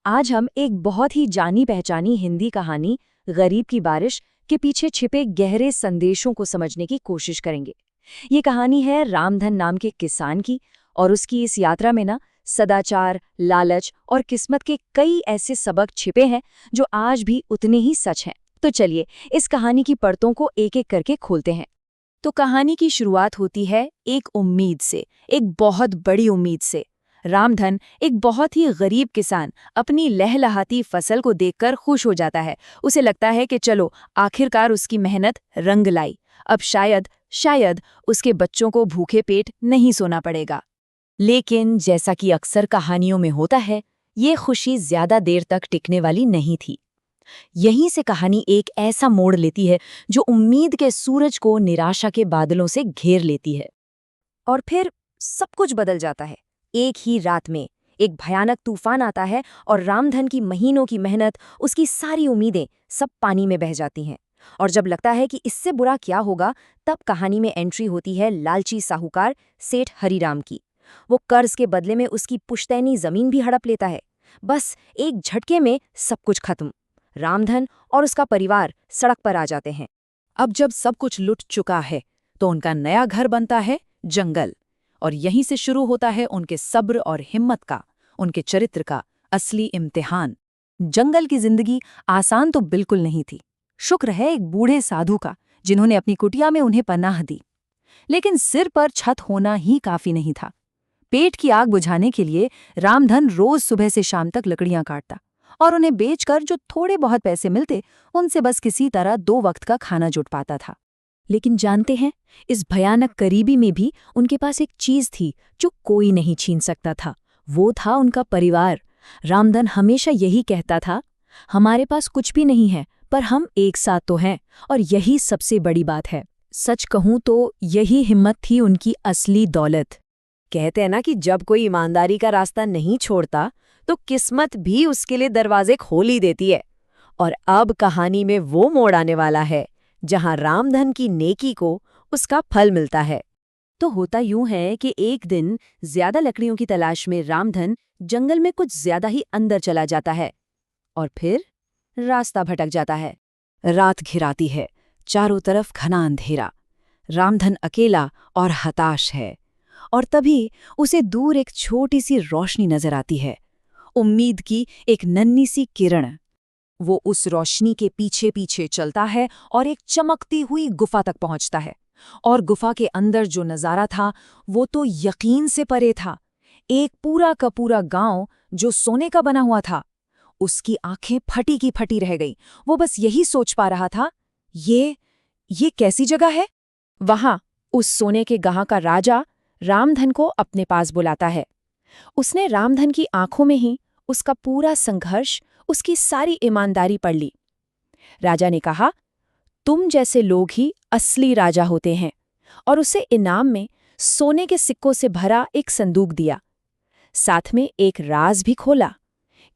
आज हम एक बहुत ही जानी पहचानी हिंदी कहानी गरीब की बारिश के पीछे छिपे गहरे संदेशों को समझने की कोशिश करेंगे। ये कहानी है रामधन नाम के किसान की, और उसकी इस यात्रा में सदाचार, लालच और किस्मत के कई ऐसे सबक छिपे हैं जो आज भी उतने ही सच हैं। तो चलिए इस कहानी की परतों को एक एक करके खोलते हैं। तो कहानी की शुरुआत होती है एक उम्मीद से, एक बहुत बड़ी उम्मीद से। रामधन, एक बहुत ही गरीब किसान, अपनी लहलहाती फसल को देखकर खुश हो जाता है। उसे लगता है कि चलो आखिरकार उसकी मेहनत रंग लाई। अब शायद उसके बच्चों को भूखे पेट नहीं सोना पड़ेगा। लेकिन जैसा कि अक्सर कहानियों में होता है, ये खुशी ज्यादा देर तक टिकने वाली नहीं थी। यहीं से कहानी एक ऐसा मोड़ लेती है जो उम्मीद के सूरज को निराशा के बादलों से घेर लेती है। और फिर सब कुछ बदल जाता है। एक ही रात में एक भयानक तूफान आता है और रामधन की महीनों की मेहनत, उसकी सारी उम्मीदें सब पानी में बह जाती हैं। और जब लगता है कि इससे बुरा क्या होगा, तब कहानी में एंट्री होती है लालची साहूकार सेठ हरिराम की। वो कर्ज के बदले में उसकी पुश्तैनी जमीन भी हड़प लेता है। बस एक झटके में सब कुछ खत्म। रामधन और उसका परिवार सड़क पर आ जाते हैं। अब जब सब कुछ लुट चुका है तो उनका नया घर बनता है जंगल। और यहीं से शुरू होता है उनके सब्र और हिम्मत का, उनके चरित्र का असली इम्तिहान। जंगल की जिंदगी आसान तो बिल्कुल नहीं थी। शुक्र है एक बूढ़े साधु का, जिन्होंने अपनी कुटिया में उन्हें पनाह दी। लेकिन सिर पर छत होना ही काफी नहीं था। पेट की आग बुझाने के लिए रामधन रोज सुबह से शाम तक लकड़ियां काटता, और उन्हें बेचकर जो थोड़े बहुत पैसे मिलते, उनसे बस किसी तरह 2 वक्त का खाना जुट पाता था। लेकिन जानते हैं, इस भयानक गरीबी में भी उनके पास एक चीज थी जो कोई नहीं छीन सकता था। वो था उनका परिवार। रामधन हमेशा यही कहता था, हमारे पास कुछ भी नहीं है, पर हम एक साथ तो हैं, और यही सबसे बड़ी बात है। सच कहूं तो यही हिम्मत थी उनकी असली दौलत। कहते हैं ना कि जब कोई ईमानदारी का रास्ता नहीं छोड़ता, तो किस्मत भी उसके लिए दरवाजे खोल ही देती है। और अब कहानी में वो मोड़ आने वाला है जहां रामधन की नेकी को उसका फल मिलता है। तो होता यूं है कि एक दिन ज्यादा लकड़ियों की तलाश में रामधन जंगल में कुछ ज्यादा ही अंदर चला जाता है, और फिर रास्ता भटक जाता है। रात घिराती है, चारों तरफ घना अंधेरा। रामधन अकेला और हताश है, और तभी उसे दूर एक छोटी सी रोशनी नजर आती है, उम्मीद की एक नन्ही सी किरण। वो उस रोशनी के पीछे पीछे चलता है और एक चमकती हुई गुफा तक पहुंचता है। और गुफा के अंदर जो नजारा था, वो तो यकीन से परे था। एक पूरा का पूरा गांव जो सोने का बना हुआ था। उसकी आंखें फटी की फटी रह गई। वो बस यही सोच पा रहा था, ये कैसी जगह है। वहां उस सोने के गांव का राजा रामधन को अपने पास बुलाता है। उसने रामधन की आंखों में ही उसका पूरा संघर्ष, उसकी सारी ईमानदारी पढ़ ली। राजा ने कहा, तुम जैसे लोग ही असली राजा होते हैं, और उसे इनाम में सोने के सिक्कों से भरा एक संदूक दिया। साथ में एक राज भी खोला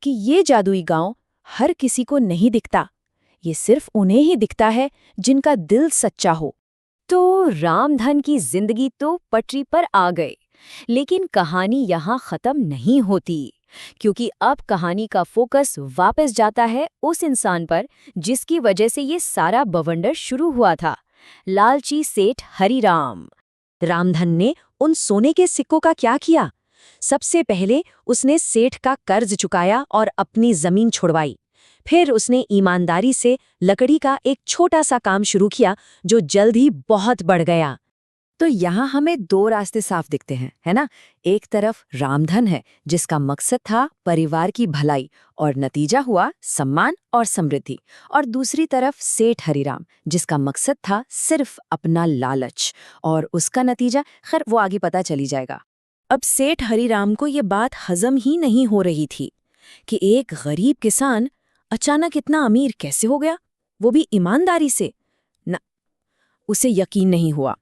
कि ये जादुई गांव हर किसी को नहीं दिखता, ये सिर्फ उन्हें ही दिखता है जिनका दिल सच्चा हो। तो रामधन की जिंदगी तो पटरी पर आ गई, लेकिन कहानी यहाँ खत्म नहीं होती, क्योंकि अब कहानी का फोकस वापस जाता है उस इंसान पर जिसकी वजह से ये सारा बवंडर शुरू हुआ था, लालची सेठ हरिराम। रामधन ने उन सोने के सिक्कों का क्या किया? सबसे पहले उसने सेठ का कर्ज चुकाया और अपनी जमीन छुड़वाई। फिर उसने ईमानदारी से लकड़ी का एक छोटा सा काम शुरू किया जो जल्द ही बहुत बढ़ गया। तो यहाँ हमें 2 रास्ते साफ दिखते हैं, है ना? एक तरफ रामधन है, जिसका मकसद था परिवार की भलाई, और नतीजा हुआ सम्मान और समृद्धि। और दूसरी तरफ सेठ हरिराम, जिसका मकसद था सिर्फ अपना लालच, और उसका नतीजा खैर वो आगे पता चली जाएगा। अब सेठ हरिराम को ये बात हजम ही नहीं हो रही थी कि एक गरीब किसान अचानक इतना अमीर कैसे हो गया, वो भी ईमानदारी से। ना, उसे यकीन नहीं हुआ।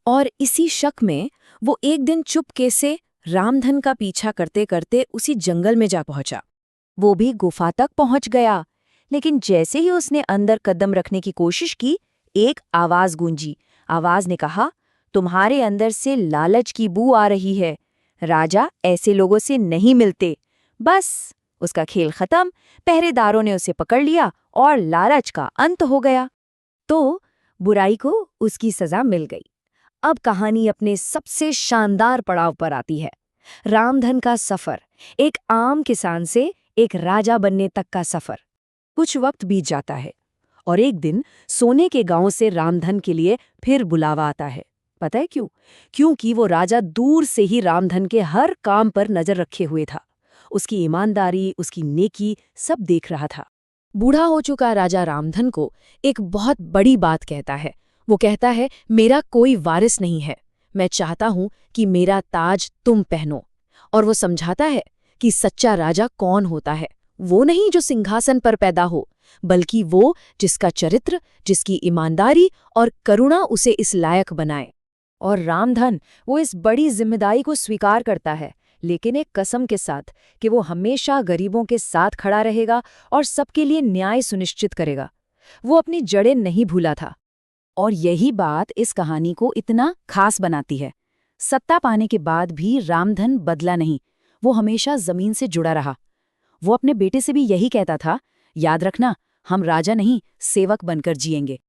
और इसी शक में वो एक दिन चुपके से रामधन का पीछा करते करते उसी जंगल में जा पहुंचा। वो भी गुफा तक पहुंच गया, लेकिन जैसे ही उसने अंदर कदम रखने की कोशिश की, एक आवाज गूंजी। आवाज ने कहा, तुम्हारे अंदर से लालच की बू आ रही है। राजा ऐसे लोगों से नहीं मिलते। बस उसका खेल खत्म, पहरेदारों ने उसे पकड़ लिया और लालच का अंत हो गया। तो बुराई को उसकी सजा मिल गई। अब कहानी अपने सबसे शानदार पड़ाव पर आती है, रामधन का सफर, एक आम किसान से एक राजा बनने तक का सफर। कुछ वक्त बीत जाता है और एक दिन सोने के गांव से रामधन के लिए फिर बुलावा आता है। पता है क्यों? क्योंकि वो राजा दूर से ही रामधन के हर काम पर नजर रखे हुए था। उसकी ईमानदारी, उसकी नेकी सब देख रहा था। बूढ़ा हो चुका राजा रामधन को एक बहुत बड़ी बात कहता है। वो कहता है, मेरा कोई वारिस नहीं है, मैं चाहता हूं कि मेरा ताज तुम पहनो। और वो समझाता है कि सच्चा राजा कौन होता है, वो नहीं जो सिंहासन पर पैदा हो, बल्कि वो जिसका चरित्र, जिसकी ईमानदारी और करुणा उसे इस लायक बनाए। और रामधन वो इस बड़ी जिम्मेदारी को स्वीकार करता है, लेकिन एक कसम के साथ कि वो हमेशा गरीबों के साथ खड़ा रहेगा और सबके लिए न्याय सुनिश्चित करेगा। वो अपनी जड़ें नहीं भूला था। और यही बात इस कहानी को इतना खास बनाती है। सत्ता पाने के बाद भी रामधन बदला नहीं, वो हमेशा जमीन से जुड़ा रहा। वो अपने बेटे से भी यही कहता था, याद रखना, हम राजा नहीं, सेवक बनकर जिएंगे।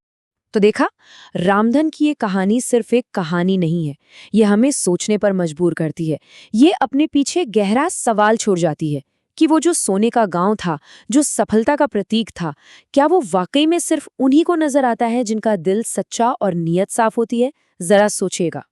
तो देखा, रामधन की ये कहानी सिर्फ एक कहानी नहीं है, ये हमें सोचने पर मजबूर करती है। ये अपने पीछे गहरा सवाल छोड़ जाती है कि वो जो सोने का गांव था, जो सफलता का प्रतीक था, क्या वो वाकई में सिर्फ उन्हीं को नजर आता है जिनका दिल सच्चा और नीयत साफ होती है? जरा सोचिएगा।